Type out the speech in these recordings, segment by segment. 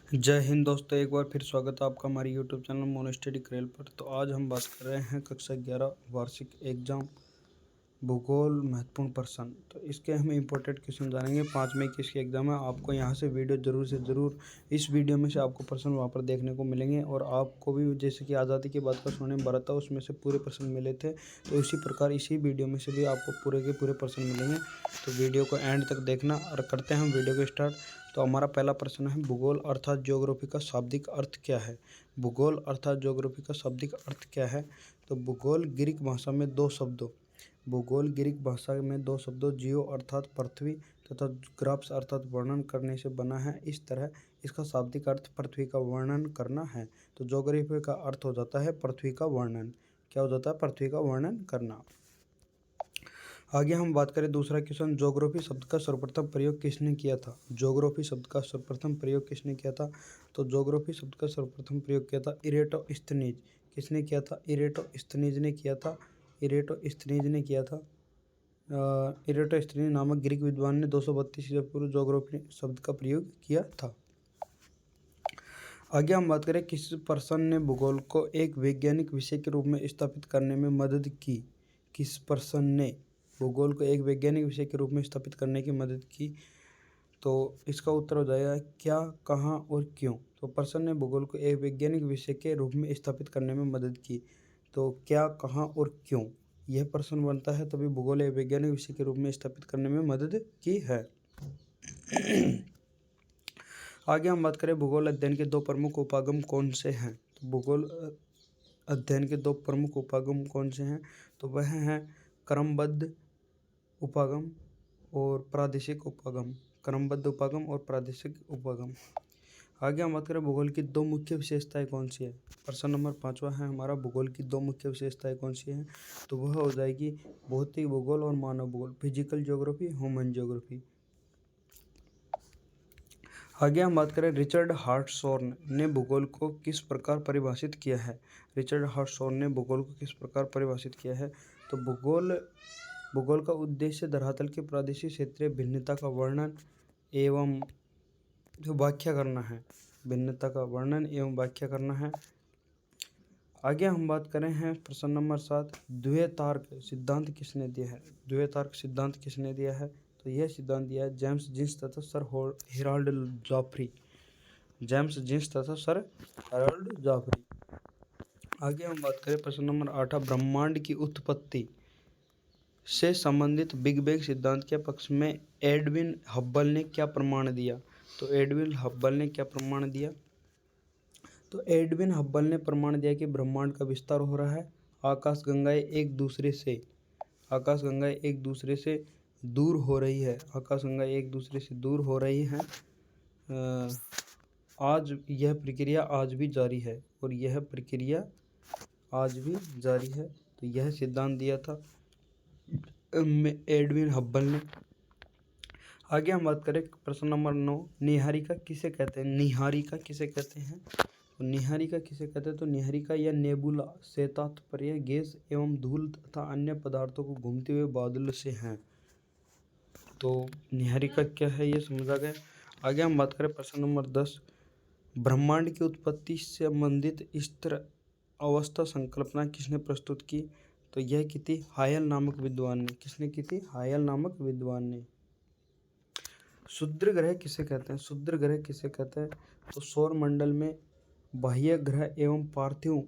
जय हिंद दोस्तों, एक बार फिर स्वागत है आपका हमारे यूट्यूब चैनल मोनो स्टडी करेल पर। तो आज हम बात कर रहे हैं कक्षा 11 वार्षिक एग्जाम भूगोल महत्वपूर्ण प्रश्न। तो इसके हम इंपॉर्टेंट क्वेश्चन जानेंगे। 5 मई की इसकी एग्जाम है। आपको यहाँ से वीडियो ज़रूर से ज़रूर, इस वीडियो में से आपको प्रश्न वहाँ पर देखने को मिलेंगे और आपको भी जैसे कि आज़ादी की बात का सुनने में भरा था, उसमें से पूरे प्रश्न मिले थे। तो इसी प्रकार इसी वीडियो में से भी आपको पूरे के पूरे प्रश्न मिलेंगे। तो वीडियो को एंड तक देखना। और करते हैं हम वीडियो को स्टार्ट। तो हमारा पहला प्रश्न है, भूगोल अर्थात ज्योग्राफी का शाब्दिक अर्थ क्या है। भूगोल अर्थात ज्योग्राफी का शाब्दिक अर्थ क्या है। तो भूगोल ग्रीक भाषा में दो शब्दों जियो अर्थात पृथ्वी तथा ग्राफ्स अर्थात वर्णन करने से बना है। इस तरह इसका शाब्दिक अर्थ पृथ्वी का वर्णन करना है। तो ज्योग्राफी का अर्थ हो जाता है पृथ्वी का वर्णन। क्या हो जाता है? पृथ्वी का वर्णन करना। आगे हम बात करें दूसरा क्वेश्चन, ज्योग्राफी शब्द का सर्वप्रथम प्रयोग किसने किया था। ज्योग्राफी शब्द का सर्वप्रथम प्रयोग किसने किया था। तो ज्योग्राफी शब्द का सर्वप्रथम प्रयोग किया था इरेटोस्थनीज। किसने किया था? इरेटोस्थनीज ने किया था। इरेटोस्थनीज नामक ग्रीक विद्वान ने 232 ईसा पूर्व ज्योग्राफी शब्द का प्रयोग किया था। आगे हम बात करें, किस पर्सन ने भूगोल को एक वैज्ञानिक विषय के रूप में स्थापित करने में मदद की। किस पर्सन ने भूगोल को एक वैज्ञानिक विषय के रूप में स्थापित करने की मदद की। तो इसका उत्तर हो जाएगा क्या, कहाँ और क्यों। तो पर्सन ने भूगोल को एक वैज्ञानिक विषय के रूप में स्थापित करने में मदद की। तो क्या, कहाँ और क्यों, यह प्रश्न बनता है। तभी भूगोल एक वैज्ञानिक विषय के रूप में स्थापित करने में मदद की है। आगे हम बात करें, भूगोल अध्ययन के दो प्रमुख उपागम कौन से हैं। तो भूगोल अध्ययन के दो प्रमुख उपागम कौन से हैं। तो वह हैं क्रमबद्ध उपागम और प्रादेशिक उपागम। क्रमबद्ध उपागम और प्रादेशिक उपागम। आगे हम बात करें, भूगोल की दो मुख्य विशेषताएं कौन सी है। प्रश्न नंबर 5वां है हमारा, भूगोल की दो मुख्य विशेषताएं कौन सी हैं। तो वह हो जाएगी भौतिक भूगोल और मानव भूगोल, फिजिकल ज्योग्राफी, ह्यूमन ज्योग्राफी। आगे हम बात करें, रिचर्ड हार्टशॉर्न ने भूगोल को किस प्रकार परिभाषित किया है। रिचर्ड हार्टशॉर्न ने भूगोल को किस प्रकार परिभाषित किया है। तो भूगोल का उद्देश्य धरातल के प्रादेशिक क्षेत्रीय भिन्नता का वर्णन एवं व्याख्या करना है। भिन्नता का वर्णन एवं व्याख्या करना है। आगे हम बात करें हैं प्रश्न नंबर 7, द्वैतार्क सिद्धांत किसने दिया है। द्वैतार्क सिद्धांत किसने दिया है। तो यह सिद्धांत दिया है जेम्स जीन्स तथा sir Harold Jeffrey. James Jeans तथा सर हेराल्ड जॉफरी। आगे हम बात करें प्रश्न नंबर 8, ब्रह्मांड की उत्पत्ति से संबंधित बिग बैंग सिद्धांत के पक्ष में एडविन हब्बल ने क्या प्रमाण दिया। तो एडविन हब्बल ने क्या प्रमाण दिया। तो एडविन हब्बल ने प्रमाण दिया कि ब्रह्मांड का विस्तार हो रहा है। आकाशगंगाएं एक दूसरे से दूर हो रही है। आकाशगंगाएं एक दूसरे से दूर हो रही हैं। आज यह प्रक्रिया आज भी जारी है और यह प्रक्रिया आज भी जारी है। तो यह सिद्धांत दिया था एडविन हब्बल ने। आगे हम बात करें प्रश्न नंबर 9, निहारिका किसे कहते हैं। निहारिका किसे कहते हैं। तो निहारिका किसे कहते हैं। तो निहारिका या नेबुला से तात्पर्य गैस एवं धूल तथा अन्य पदार्थों को घूमते हुए बादल से हैं। तो निहारिका क्या है, ये समझा गया। आगे हम बात करें प्रश्न नंबर 10, ब्रह्मांड की उत्पत्ति से संबंधित स्थिर अवस्था संकल्पना किसने प्रस्तुत की। तो यह की थी हायल नामक विद्वान ने। किसने की थी? हायल नामक विद्वान ने। क्षुद्र ग्रह किसे कहते हैं। क्षुद्र ग्रह किसे कहते हैं। तो सौर मंडल में बाह्य ग्रह एवं पार्थिव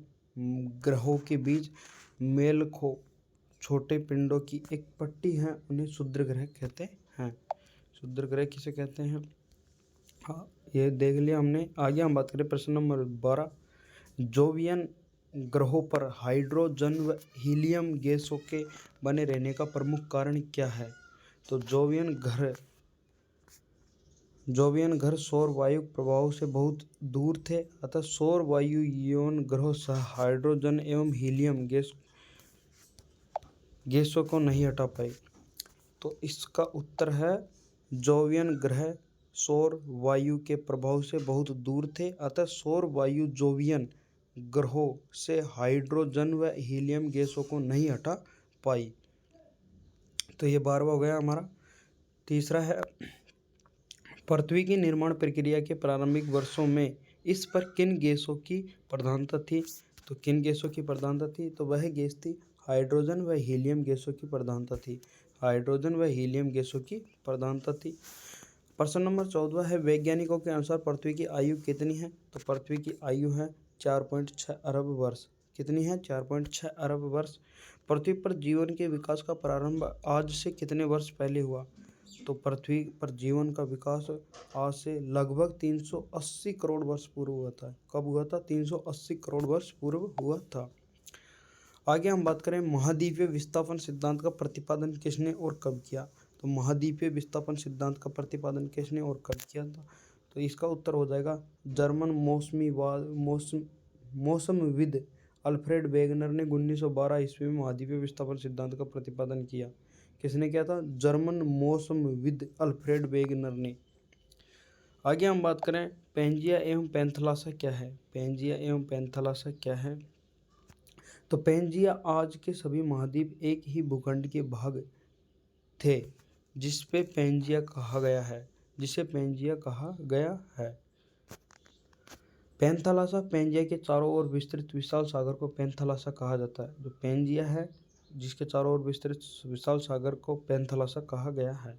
ग्रहों के बीच मेल खो छोटे पिंडों की एक पट्टी है, उन्हें क्षुद्र ग्रह कहते हैं। क्षुद्र ग्रह किसे कहते हैं, हाँ ये देख लिया हमने। आगे हम बात करें प्रश्न नंबर 12, जोवियन ग्रहों पर हाइड्रोजन व हीलियम गैसों के बने रहने का प्रमुख कारण क्या है। तो जोवियन घर सौर वायु प्रभाव से बहुत दूर थे, अतः सौर वायु यौन ग्रहों से हाइड्रोजन एवं हीलियम गैसों को नहीं हटा पाए। तो इसका उत्तर है जोवियन ग्रह सौर वायु के प्रभाव से बहुत दूर थे, अतः सौर वायु जोवियन ग्रहों से हाइड्रोजन व हीलियम गैसों को नहीं हटा पाई। तो ये 12वां हो गया हमारा। तीसरा है पृथ्वी की निर्माण प्रक्रिया के प्रारंभिक वर्षों में इस पर किन गैसों की प्रधानता थी? तो किन गैसों की प्रधानता थी? तो वह गैस थी हाइड्रोजन व हीलियम गैसों की प्रधानता थी। हाइड्रोजन व हीलियम गैसों की प्रधानता थी। प्रश्न नंबर 14 है, वैज्ञानिकों के अनुसार पृथ्वी की आयु कितनी है? तो पृथ्वी की आयु है 4.6 अरब वर्ष। कितनी है? 4.6 अरब वर्ष। पृथ्वी पर जीवन के विकास का प्रारंभ आज से कितने वर्ष पहले हुआ? तो पृथ्वी पर जीवन का विकास आज से लगभग 380 करोड़ वर्ष पूर्व हुआ था। कब हुआ था? 380 करोड़ वर्ष पूर्व हुआ था। आगे हम बात करें, महाद्वीपीय विस्थापन सिद्धांत का प्रतिपादन किसने और कब किया? तो महाद्वीपीय विस्थापन सिद्धांत का प्रतिपादन किसने और कब किया था? तो इसका उत्तर हो जाएगा जर्मन मौसमविद अल्फ्रेड वेगनर ने 1912 ईस्वी में महाद्वीपीय विस्थापन सिद्धांत का प्रतिपादन किया। किसने किया था? जर्मन मौसमविद अल्फ्रेड वेगनर ने। आगे हम बात करें, पैंजिया एवं पैंथालासा क्या है? पैंजिया एवं पैंथालासा क्या है? तो पैंजिया आज के सभी महाद्वीप एक ही भूखंड के भाग थे, जिसे पैंजिया कहा गया है। पैंथालासा, पैंजिया के चारों ओर विस्तृत विशाल सागर को पैंथालासा कहा जाता है। जो पैंजिया है जिसके चारों ओर विस्तृत विशाल सागर को पैंथालासा कहा गया है।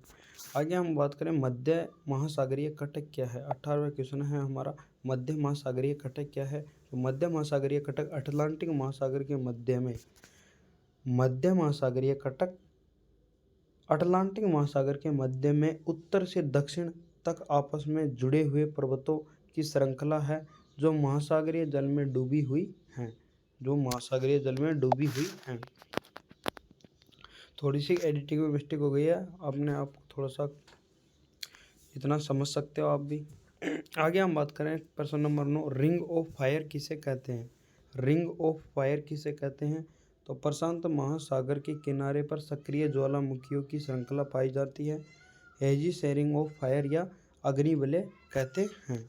आगे हम बात करें, मध्य महासागरीय कटक क्या है? 18वां क्वेश्चन है हमारा, मध्य महासागरीय कटक क्या है? तो मध्य महासागरीय कटक अटलांटिक महासागर के मध्य में, मध्य महासागरीय कटक अटलांटिक महासागर के मध्य में उत्तर से दक्षिण तक आपस में जुड़े हुए पर्वतों की श्रृंखला है जो महासागरीय जल में डूबी हुई हैं। थोड़ी सी एडिटिंग में मिस्टेक हो गई है, आपने आप थोड़ा सा इतना समझ सकते हो आप भी। आगे हम बात करें, प्रश्न नंबर 9, रिंग ऑफ फायर किसे कहते हैं? रिंग ऑफ फायर किसे कहते हैं? तो प्रशांत महासागर के किनारे पर सक्रिय ज्वालामुखियों की श्रृंखला पाई जाती है। हेजी शेयरिंग ऑफ फायर या अग्निवलय कहते हैं।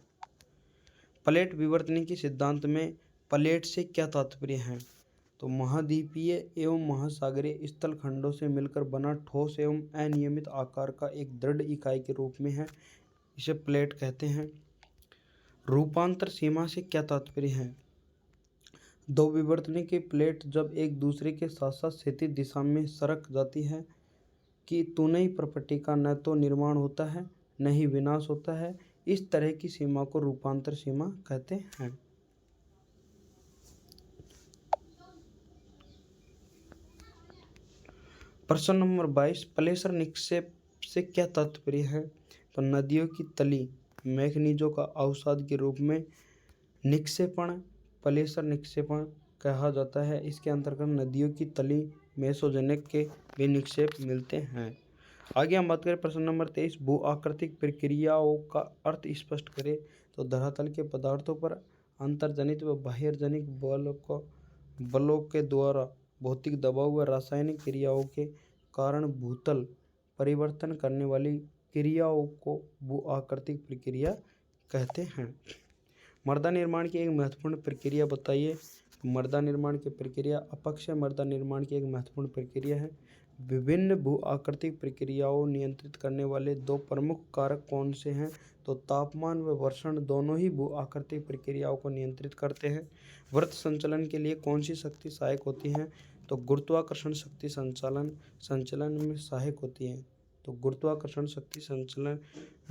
प्लेट विवर्तन के सिद्धांत में प्लेट से क्या तात्पर्य है? तो महाद्वीपीय एवं महासागरीय स्थल खंडों से मिलकर बना ठोस एवं अनियमित आकार का एक दृढ़ इकाई के रूप में है, इसे प्लेट कहते हैं। रूपांतर सीमा से क्या तात्पर्य है? दो विवर्तनी की प्लेट जब एक दूसरे के साथ साथ क्षैतिज दिशा में सरक जाती है कि तुनई प्रॉपर्टी का न तो निर्माण होता है न ही विनाश होता है, इस तरह की सीमा को रूपांतर सीमा कहते हैं। प्रश्न नंबर 22, प्लेसर निक्षेप से क्या तात्पर्य है? तो नदियों की तली मैग्नीजों का अवसाद के रूप में निक्षेपण प्लेसर निक्षेपण कहा जाता है। इसके अंतर्गत नदियों की तली मेसोजेनिक के भी निक्षेप मिलते हैं। आगे हम बात करें, प्रश्न नंबर 23, भू आकृतिक प्रक्रियाओं का अर्थ स्पष्ट करें। तो धरातल के पदार्थों पर अंतर्जनित व बाह्यजनित बलों के द्वारा भौतिक दबाव व रासायनिक क्रियाओं के कारण भूतल परिवर्तन करने वाली क्रियाओं को भू आकृतिक प्रक्रिया कहते हैं। मृदा निर्माण की एक महत्वपूर्ण प्रक्रिया बताइए। मृदा निर्माण की प्रक्रिया अपक्षय मृदा निर्माण की एक महत्वपूर्ण प्रक्रिया है। विभिन्न भू आकृतिक प्रक्रियाओं नियंत्रित करने वाले दो प्रमुख कारक कौन से हैं? तो तापमान व वर्षण दोनों ही भू आकृतिक प्रक्रियाओं को नियंत्रित करते हैं। वृत्त संचलन के लिए कौन सी शक्ति सहायक होती है? तो गुरुत्वाकर्षण शक्ति संचलन में सहायक होती है। तो गुरुत्वाकर्षण शक्ति संचलन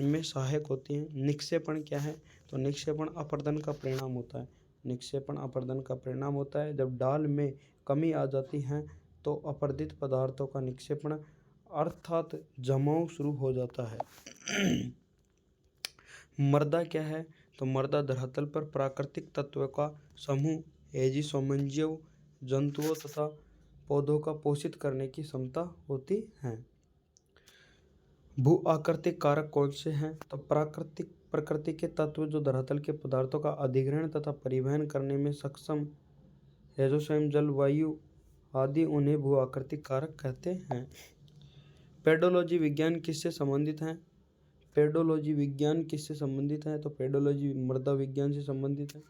में सहायक होती है। निक्षेपण क्या है? तो निक्षेपण अपरदन का परिणाम होता है। निक्षेपण अपरदन का परिणाम होता है। जब डाल में कमी आ जाती है तो अपरदित पदार्थों का निक्षेपण अर्थात जमाव शुरू हो जाता है। मृदा क्या है? तो मृदा धरातल पर प्राकृतिक तत्वों का समूह हेजिसोमंजियों जंतुओं तथा पौधों का पोषित करने की क्षमता होती है। भू आकृतिक कारक कौन से हैं? तो प्रकृति के तत्व जो धरातल के पदार्थों का अधिग्रहण तथा परिवहन करने में सक्षम है, जो स्वयं जल वायु आदि, उन्हें भू आकृतिक कारक कहते हैं। पेडोलॉजी विज्ञान किससे संबंधित है? पेडोलॉजी विज्ञान किससे संबंधित है? तो पेडोलॉजी मृदा विज्ञान से संबंधित है।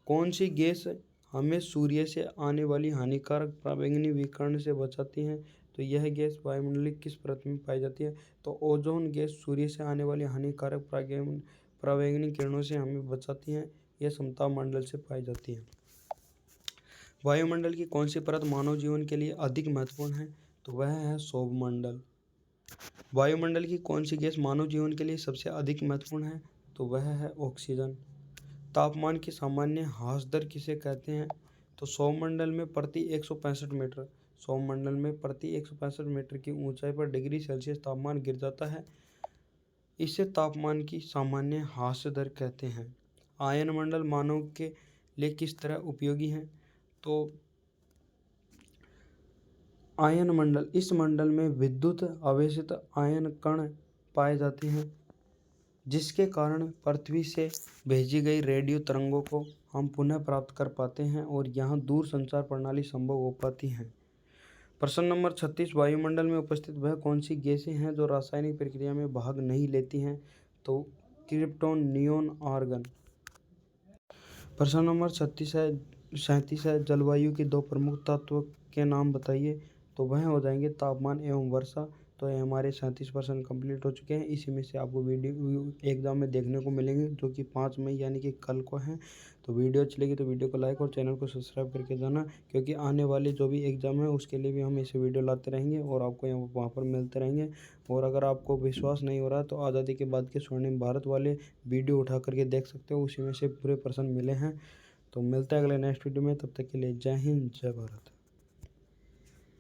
कौन सी गैस हमें सूर्य से आने वाली हानिकारक पराबैंगनी विकिरण से बचाती हैं? तो यह गैस वायुमंडलीय किस परत में पाई जाती है? तो ओजोन गैस सूर्य से आने वाली हानिकारक परावैंगनिक किरणों से हमें बचाती है। यह समताप मंडल से पाई जाती है। वायुमंडल की कौन सी परत मानव जीवन के लिए अधिक महत्वपूर्ण है? तो वह है सौरमंडल। वायुमंडल की कौन सी गैस मानव जीवन के लिए सबसे अधिक महत्वपूर्ण है? तो वह है ऑक्सीजन। तापमान की सामान्य ह्रास दर किसे कहते हैं? तो सौरमंडल में प्रति 165 मीटर सौरमंडल में प्रति 165 मीटर की ऊंचाई पर डिग्री सेल्सियस तापमान गिर जाता है। इसे तापमान की सामान्य ह्रास दर कहते हैं। आयन मंडल मानव के लिए किस तरह उपयोगी है? तो आयन मंडल, इस मंडल में विद्युत आवेशित आयन कण पाए जाते हैं, जिसके कारण पृथ्वी से भेजी गई रेडियो तरंगों को हम पुनः प्राप्त कर पाते हैं और यहाँ दूर संचार प्रणाली संभव हो पाती है। प्रश्न नंबर 36, वायुमंडल में उपस्थित वह कौन सी गैसें हैं जो रासायनिक प्रक्रिया में भाग नहीं लेती हैं? तो क्रिप्टॉन, नियोन, आर्गन। प्रश्न नंबर 37 है, जलवायु के दो प्रमुख तत्व के नाम बताइए। तो वह हो जाएंगे तापमान एवं वर्षा। तो ये हमारे 37% कंप्लीट हो चुके हैं। इसी में से आपको वीडियो एग्जाम में देखने को मिलेंगे, जो कि 5 मई यानी कि कल को है। तो वीडियो अच्छी लगी तो वीडियो को लाइक और चैनल को सब्सक्राइब करके जाना, क्योंकि आने वाले जो भी एग्ज़ाम है उसके लिए भी हम ऐसे वीडियो लाते रहेंगे और आपको वहाँ पर मिलते रहेंगे। और अगर आपको विश्वास नहीं हो रहा तो आज़ादी के बाद के स्वर्णिम भारत वाले वीडियो उठा करके देख सकते हो, उसी में से पूरे प्रश्न मिले हैं। तो मिलते हैं अगले नेक्स्ट वीडियो में, तब तक के लिए जय हिंद, जय भारत।